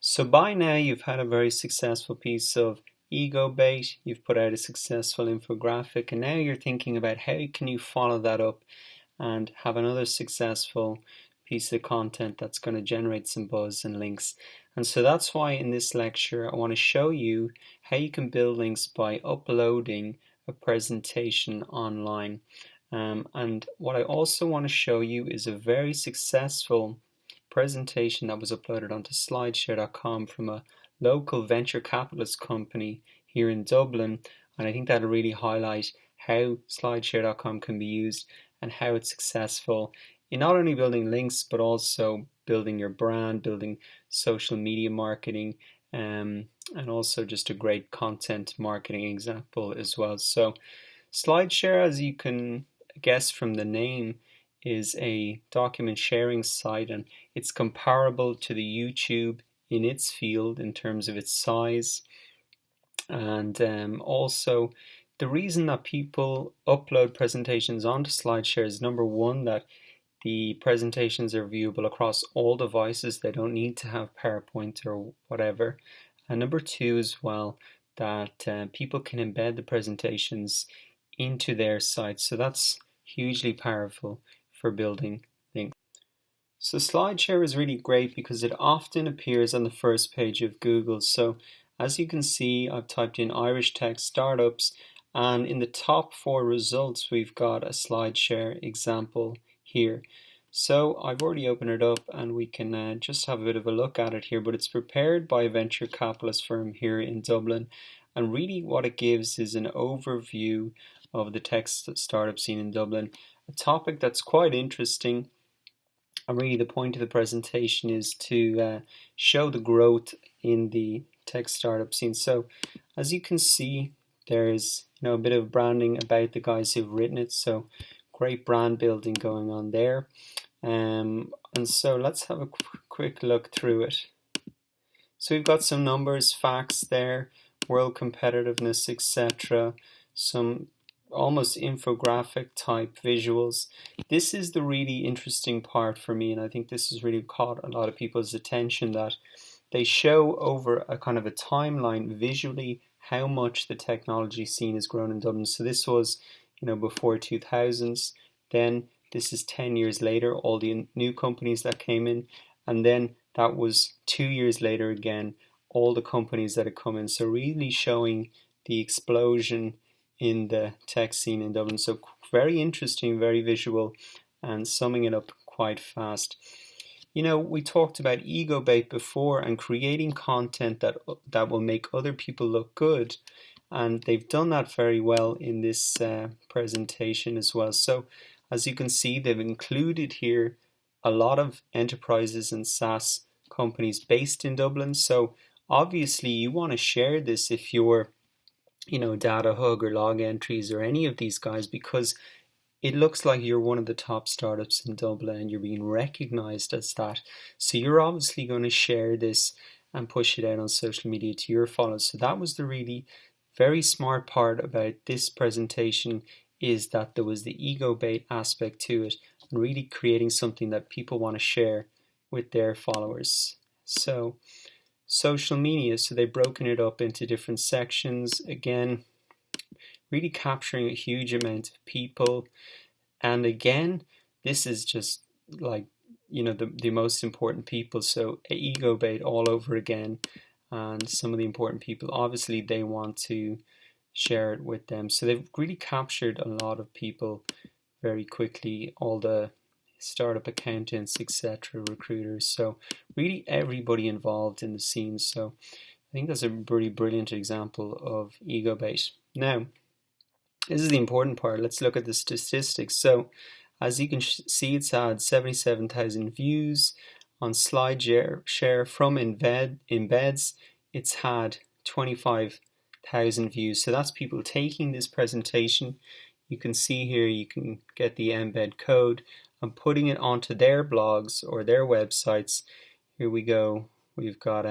So by now you've had a very successful piece of ego bait, you've put out a successful infographic, and now you're thinking about how can you follow that up and have another successful piece of content that's going to generate some buzz and links. And so that's why in this lecture I want to show you how you can build links by uploading a presentation online. And what I also want to show you is a very successful presentation that was uploaded onto slideshare.com from a local venture capitalist company here in Dublin, and I think that'll really highlight how slideshare.com can be used and how it's successful in not only building links but also building your brand, building social media marketing, and also just a great content marketing example as well. So SlideShare, as you can guess from the name, is a document sharing site, and it's comparable to the YouTube in its field in terms of its size. And also, the reason that people upload presentations onto SlideShare is number one, that the presentations are viewable across all devices. They don't need to have PowerPoint or whatever. And number two as well, that people can embed the presentations into their site. So that's hugely powerful for building links. So SlideShare is really great because it often appears on the first page of Google. So as you can see, I've typed in Irish tech startups, and in the top 4 results we've got a SlideShare example here. So I've already opened it up and we can just have a bit of a look at it here, but it's prepared by a venture capitalist firm here in Dublin, and really what it gives is an overview of the tech startup scene in Dublin, a topic that's quite interesting. And really the point of the presentation is to show the growth in the tech startup scene. So as you can see, there's a bit of branding about the guys who've written it, so great brand building going on there. And so let's have a quick look through it. So we've got some numbers, facts there, world competitiveness, etc. Some almost infographic type visuals. This is the really interesting part for me, and I think this has really caught a lot of people's attention, that they show over a kind of a timeline visually how much the technology scene has grown in Dublin. So this was, before 2000s. Then this is 10 years later, all the new companies that came in, and then that was 2 years later again, all the companies that had come in. So really showing the explosion in the tech scene in Dublin. So very interesting, very visual, and summing it up quite fast. We talked about ego bait before and creating content that will make other people look good, and they've done that very well in this presentation as well. So as you can see, they've included here a lot of enterprises and SaaS companies based in Dublin. So obviously you want to share this if you're Data Hug or Log Entries or any of these guys, because it looks like you're one of the top startups in Dublin and you're being recognized as that. So you're obviously going to share this and push it out on social media to your followers. So that was the really very smart part about this presentation, is that there was the ego bait aspect to it and really creating something that people want to share with their followers. So social media, so they've broken it up into different sections, again really capturing a huge amount of people. And again, this is just like the most important people, so ego bait all over again. And some of the important people, obviously they want to share it with them, so they've really captured a lot of people very quickly, all the startup accountants, etc., recruiters, so really everybody involved in the scene. So I think that's a pretty brilliant example of ego bait. Now this is the important part. Let's look at the statistics. So as you can see, it's had 77,000 views on SlideShare. From embeds, it's had 25,000 views. So that's people taking this presentation. You can see here, you can get the embed code and putting it onto their blogs or their websites. Here we go. We've got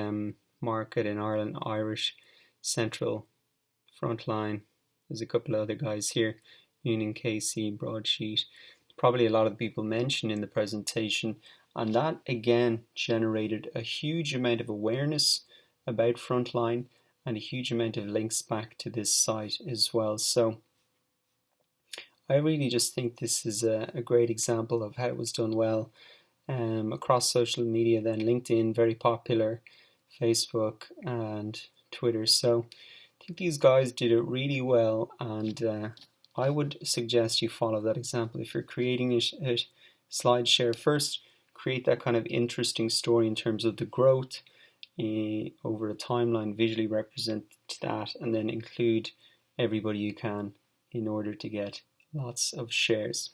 Market in Ireland, Irish, Central, Frontline. There's a couple of other guys here, Union KC, Broadsheet. Probably a lot of the people mentioned in the presentation. And that again generated a huge amount of awareness about Frontline and a huge amount of links back to this site as well. So I really just think this is a great example of how it was done well across social media. Then LinkedIn, very popular, Facebook and Twitter. So I think these guys did it really well, and I would suggest you follow that example. If you're creating a SlideShare, first create that kind of interesting story in terms of the growth over a timeline, visually represent that, and then include everybody you can in order to get lots of shares.